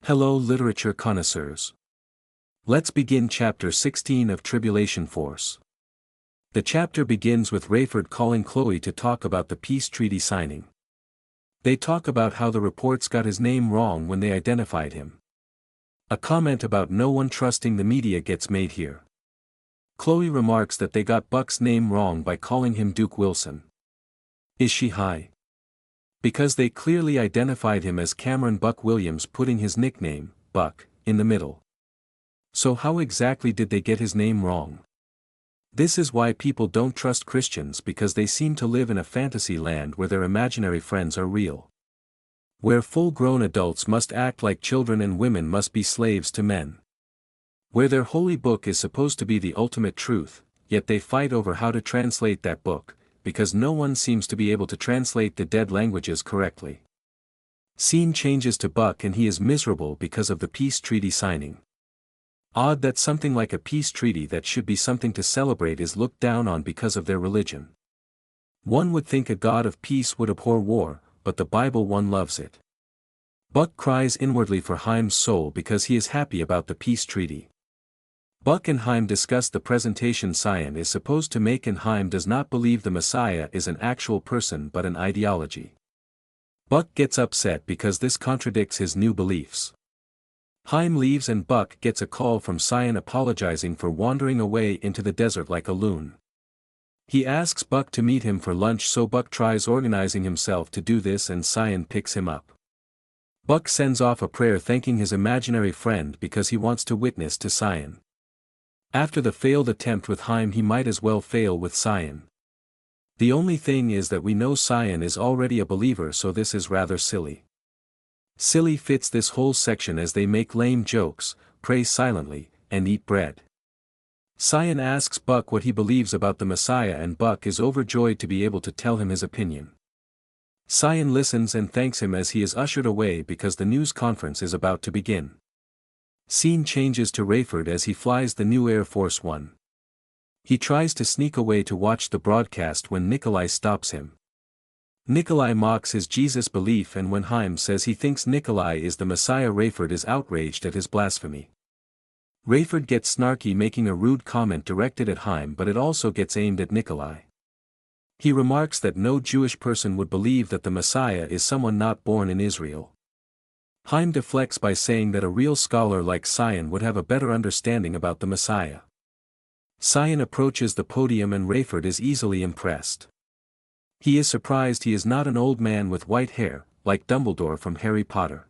Hello literature connoisseurs. Let's begin chapter 16 of Tribulation Force. The chapter begins with Rayford calling Chloe to talk about the peace treaty signing. They talk about how the reports got his name wrong when they identified him. A comment about no one trusting the media gets made here. Chloe remarks that they got Buck's name wrong by calling him Duke Wilson. Is she high? Because they clearly identified him as Cameron Buck Williams, putting his nickname, Buck, in the middle. So how exactly did they get his name wrong? This is why people don't trust Christians, because they seem to live in a fantasy land where their imaginary friends are real. Where full-grown adults must act like children and women must be slaves to men. Where their holy book is supposed to be the ultimate truth, yet they fight over how to translate that book, because no one seems to be able to translate the dead languages correctly. Scene changes to Buck and he is miserable because of the peace treaty signing. Odd that something like a peace treaty that should be something to celebrate is looked down on because of their religion. One would think a God of peace would abhor war, but the Bible one loves it. Buck cries inwardly for Chaim's soul because he is happy about the peace treaty. Buck and Chaim discuss the presentation Tsion is supposed to make, and Chaim does not believe the Messiah is an actual person but an ideology. Buck gets upset because this contradicts his new beliefs. Chaim leaves and Buck gets a call from Tsion apologizing for wandering away into the desert like a loon. He asks Buck to meet him for lunch, so Buck tries organizing himself to do this and Tsion picks him up. Buck sends off a prayer thanking his imaginary friend because he wants to witness to Tsion. After the failed attempt with Chaim, he might as well fail with Tsion. The only thing is that we know Tsion is already a believer, so this is rather silly. Silly fits this whole section as they make lame jokes, pray silently, and eat bread. Tsion asks Buck what he believes about the Messiah and Buck is overjoyed to be able to tell him his opinion. Tsion listens and thanks him as he is ushered away because the news conference is about to begin. Scene changes to Rayford as he flies the new Air Force One. He tries to sneak away to watch the broadcast when Nikolai stops him. Nikolai mocks his Jesus belief, and when Chaim says he thinks Nikolai is the Messiah, Rayford is outraged at his blasphemy. Rayford gets snarky, making a rude comment directed at Chaim, but it also gets aimed at Nikolai. He remarks that no Jewish person would believe that the Messiah is someone not born in Israel. Chaim deflects by saying that a real scholar like Tsion would have a better understanding about the Messiah. Tsion approaches the podium and Rayford is easily impressed. He is surprised he is not an old man with white hair, like Dumbledore from Harry Potter.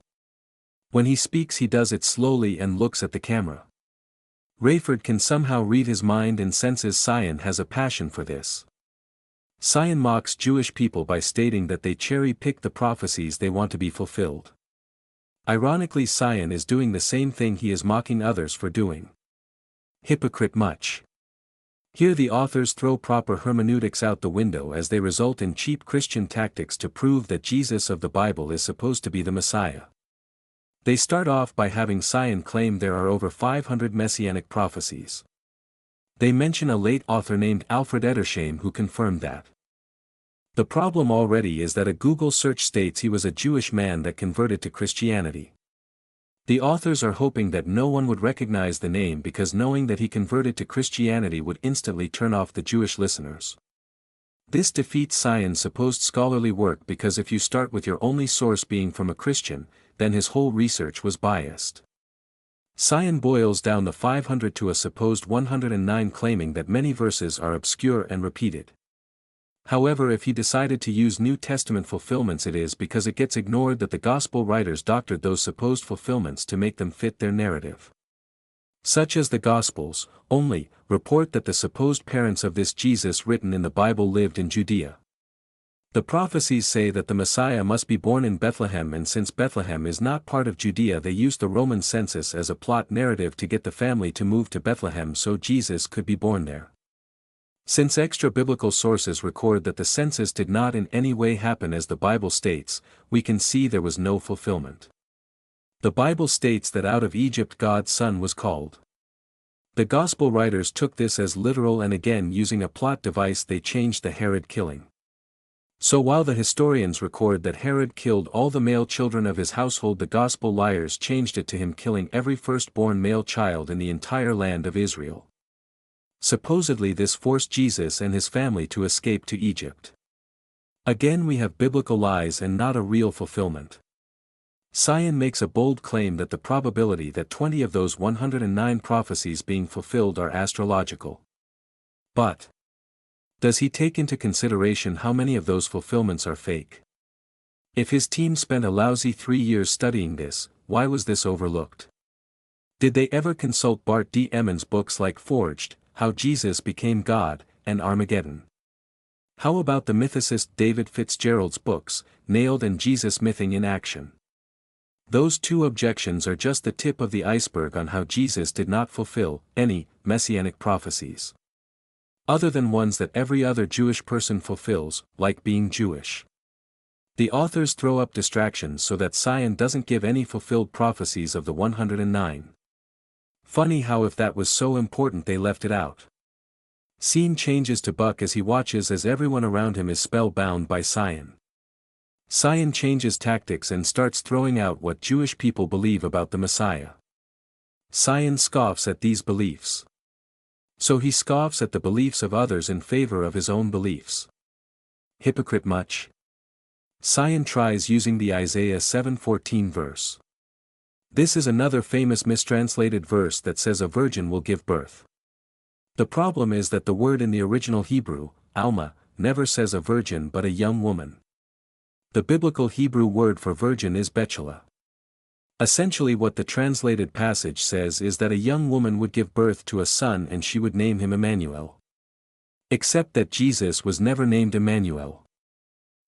When he speaks he does it slowly and looks at the camera. Rayford can somehow read his mind and senses Tsion has a passion for this. Tsion mocks Jewish people by stating that they cherry-pick the prophecies they want to be fulfilled. Ironically, Tsion is doing the same thing he is mocking others for doing. Hypocrite much. Here the authors throw proper hermeneutics out the window as they result in cheap Christian tactics to prove that Jesus of the Bible is supposed to be the Messiah. They start off by having Tsion claim there are over 500 messianic prophecies. They mention a late author named Alfred Edersheim who confirmed that. The problem already is that a Google search states he was a Jewish man that converted to Christianity. The authors are hoping that no one would recognize the name because knowing that he converted to Christianity would instantly turn off the Jewish listeners. This defeats Tsion's supposed scholarly work, because if you start with your only source being from a Christian, then his whole research was biased. Tsion boils down the 500 to a supposed 109, claiming that many verses are obscure and repeated. However, if he decided to use New Testament fulfillments, it is because it gets ignored that the Gospel writers doctored those supposed fulfillments to make them fit their narrative. Such as the Gospels, only, report that the supposed parents of this Jesus written in the Bible lived in Judea. The prophecies say that the Messiah must be born in Bethlehem, and since Bethlehem is not part of Judea, they used the Roman census as a plot narrative to get the family to move to Bethlehem so Jesus could be born there. Since extra-biblical sources record that the census did not in any way happen as the Bible states, we can see there was no fulfillment. The Bible states that out of Egypt God's Son was called. The Gospel writers took this as literal, and again using a plot device they changed the Herod killing. So while the historians record that Herod killed all the male children of his household, the gospel liars changed it to him killing every firstborn male child in the entire land of Israel. Supposedly this forced Jesus and his family to escape to Egypt. Again we have biblical lies and not a real fulfillment. Tsion makes a bold claim that the probability that 20 of those 109 prophecies being fulfilled are astrological. But does he take into consideration how many of those fulfillments are fake? If his team spent a lousy 3 years studying this, why was this overlooked? Did they ever consult Bart D. Emin's books like Forged, How Jesus Became God, and Armageddon? How about the mythicist David Fitzgerald's books, Nailed and Jesus Mything in Action? Those two objections are just the tip of the iceberg on how Jesus did not fulfill any messianic prophecies, other than ones that every other Jewish person fulfills, like being Jewish. The authors throw up distractions so that Tsion doesn't give any fulfilled prophecies of the 109. Funny how if that was so important they left it out. Scene changes to Buck as he watches as everyone around him is spellbound by Tsion. Tsion changes tactics and starts throwing out what Jewish people believe about the Messiah. Tsion scoffs at these beliefs. So he scoffs at the beliefs of others in favor of his own beliefs. Hypocrite much? Tsion tries using the Isaiah 7:14 verse. This is another famous mistranslated verse that says a virgin will give birth. The problem is that the word in the original Hebrew, Alma, never says a virgin but a young woman. The biblical Hebrew word for virgin is Betula. Essentially what the translated passage says is that a young woman would give birth to a son and she would name him Emmanuel. Except that Jesus was never named Emmanuel.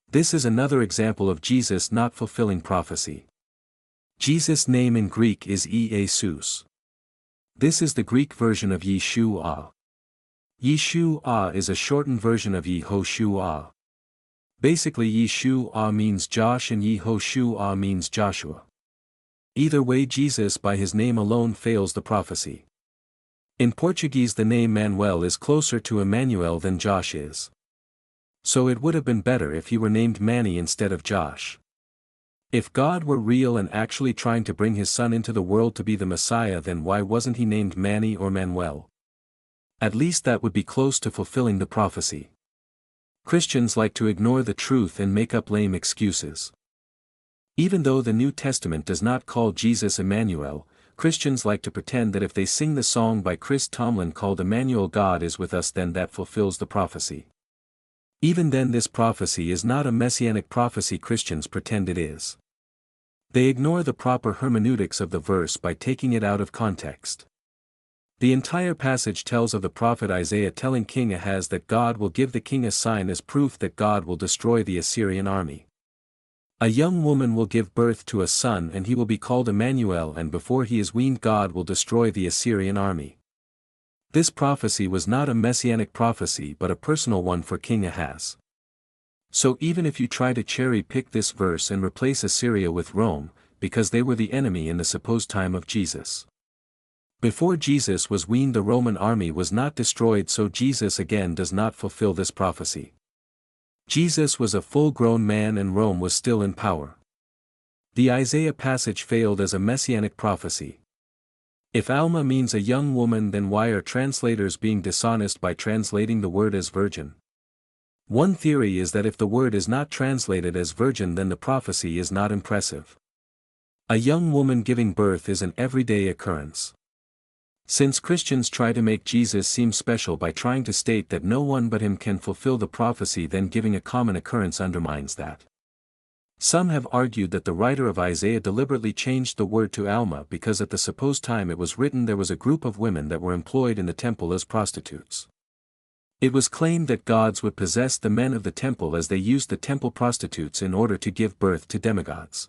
This is another example of Jesus not fulfilling prophecy. Jesus' name in Greek is Iesus. This is the Greek version of Yeshua. Yeshua is a shortened version of Yehoshua. Basically Yeshua means Josh and Yehoshua means Joshua. Either way Jesus by his name alone fails the prophecy. In Portuguese the name Manuel is closer to Emmanuel than Josh is. So it would have been better if he were named Manny instead of Josh. If God were real and actually trying to bring his son into the world to be the Messiah, then why wasn't he named Manny or Manuel? At least that would be close to fulfilling the prophecy. Christians like to ignore the truth and make up lame excuses. Even though the New Testament does not call Jesus Emmanuel, Christians like to pretend that if they sing the song by Chris Tomlin called Emmanuel God is with us, then that fulfills the prophecy. Even then this prophecy is not a messianic prophecy Christians pretend it is. They ignore the proper hermeneutics of the verse by taking it out of context. The entire passage tells of the prophet Isaiah telling King Ahaz that God will give the king a sign as proof that God will destroy the Assyrian army. A young woman will give birth to a son and he will be called Emmanuel, and before he is weaned God will destroy the Assyrian army. This prophecy was not a messianic prophecy but a personal one for King Ahaz. So even if you try to cherry-pick this verse and replace Assyria with Rome, because they were the enemy in the supposed time of Jesus. Before Jesus was weaned the Roman army was not destroyed, so Jesus again does not fulfill this prophecy. Jesus was a full-grown man and Rome was still in power. The Isaiah passage failed as a messianic prophecy. If Alma means a young woman, then why are translators being dishonest by translating the word as virgin? One theory is that if the word is not translated as virgin then the prophecy is not impressive. A young woman giving birth is an everyday occurrence. Since Christians try to make Jesus seem special by trying to state that no one but him can fulfill the prophecy, then giving a common occurrence undermines that. Some have argued that the writer of Isaiah deliberately changed the word to Alma because at the supposed time it was written there was a group of women that were employed in the temple as prostitutes. It was claimed that gods would possess the men of the temple as they used the temple prostitutes in order to give birth to demigods.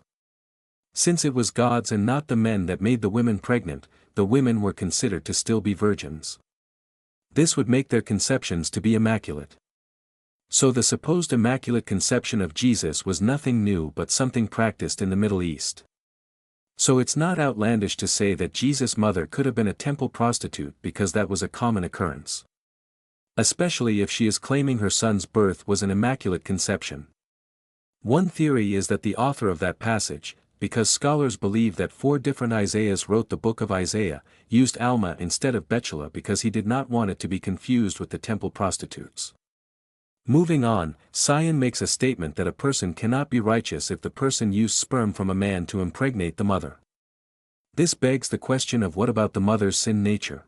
Since it was gods and not the men that made the women pregnant, the women were considered to still be virgins. This would make their conceptions to be immaculate. So the supposed immaculate conception of Jesus was nothing new but something practiced in the Middle East. So it's not outlandish to say that Jesus' mother could have been a temple prostitute because that was a common occurrence. Especially if she is claiming her son's birth was an immaculate conception. One theory is that the author of that passage, because scholars believe that 4 different Isaiahs wrote the book of Isaiah, used Alma instead of Betula because he did not want it to be confused with the temple prostitutes. Moving on, Tsion makes a statement that a person cannot be righteous if the person used sperm from a man to impregnate the mother. This begs the question of what about the mother's sin nature?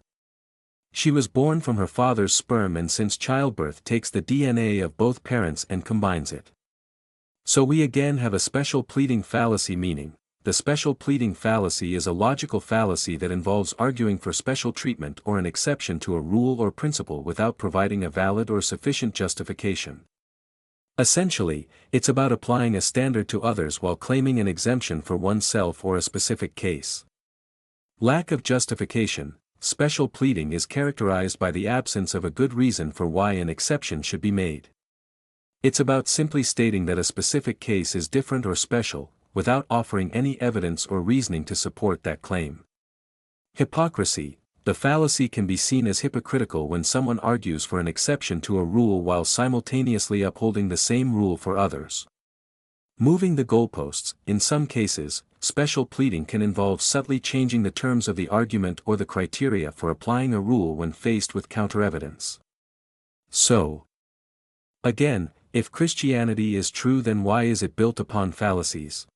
She was born from her father's sperm, and since childbirth takes the DNA of both parents and combines it. So we again have a special pleading fallacy, meaning, the special pleading fallacy is a logical fallacy that involves arguing for special treatment or an exception to a rule or principle without providing a valid or sufficient justification. Essentially, it's about applying a standard to others while claiming an exemption for oneself or a specific case. Lack of justification. Special pleading is characterized by the absence of a good reason for why an exception should be made. It's about simply stating that a specific case is different or special, without offering any evidence or reasoning to support that claim. Hypocrisy. The fallacy can be seen as hypocritical when someone argues for an exception to a rule while simultaneously upholding the same rule for others. Moving the goalposts. In some cases, special pleading can involve subtly changing the terms of the argument or the criteria for applying a rule when faced with counter-evidence. So, again, if Christianity is true, then why is it built upon fallacies?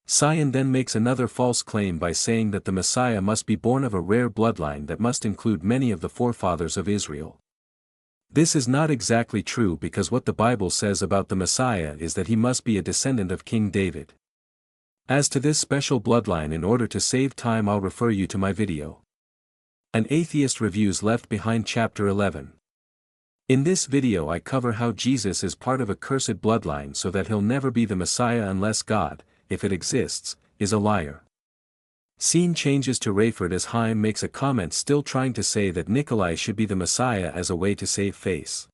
Tsion then makes another false claim by saying that the Messiah must be born of a rare bloodline that must include many of the forefathers of Israel. This is not exactly true, because what the Bible says about the Messiah is that he must be a descendant of King David. As to this special bloodline, in order to save time, I'll refer you to my video. An Atheist Reviews Left Behind Chapter 11. In this video I cover how Jesus is part of a cursed bloodline so that he'll never be the Messiah unless God, if it exists, is a liar. Scene changes to Rayford as Chaim makes a comment still trying to say that Nikolai should be the Messiah as a way to save face.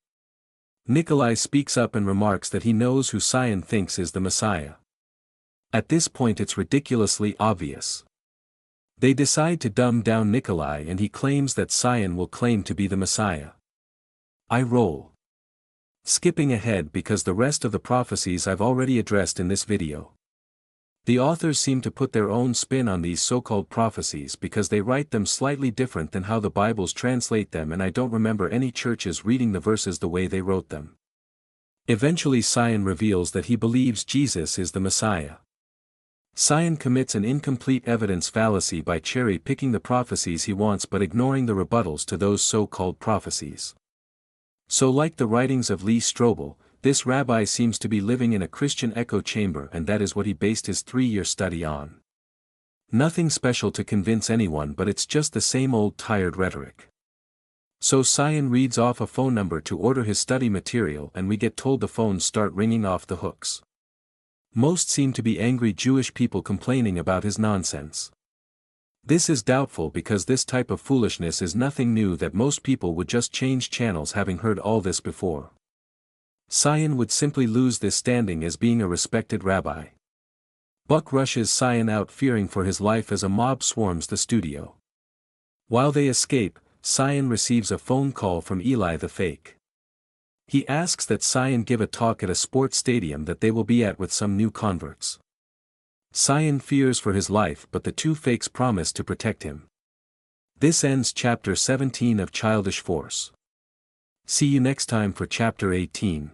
Nikolai speaks up and remarks that he knows who Tsion thinks is the Messiah. At this point it's ridiculously obvious. They decide to dumb down Nikolai and he claims that Tsion will claim to be the Messiah. I roll. Skipping ahead because the rest of the prophecies I've already addressed in this video. The authors seem to put their own spin on these so-called prophecies because they write them slightly different than how the Bibles translate them, and I don't remember any churches reading the verses the way they wrote them. Eventually Tsion reveals that he believes Jesus is the Messiah. Tsion commits an incomplete evidence fallacy by cherry-picking the prophecies he wants but ignoring the rebuttals to those so-called prophecies. So, like the writings of Lee Strobel, this rabbi seems to be living in a Christian echo chamber, and that is what he based his 3-year study on. Nothing special to convince anyone, but it's just the same old tired rhetoric. So Tsion reads off a phone number to order his study material, and we get told the phones start ringing off the hooks. Most seem to be angry Jewish people complaining about his nonsense. This is doubtful because this type of foolishness is nothing new, that most people would just change channels having heard all this before. Tsion would simply lose this standing as being a respected rabbi. Buck rushes Tsion out fearing for his life as a mob swarms the studio. While they escape, Tsion receives a phone call from Eli the fake. He asks that Tsion give a talk at a sports stadium that they will be at with some new converts. Tsion fears for his life, but the two fakes promise to protect him. This ends chapter 17 of Childish Force. See you next time for chapter 18.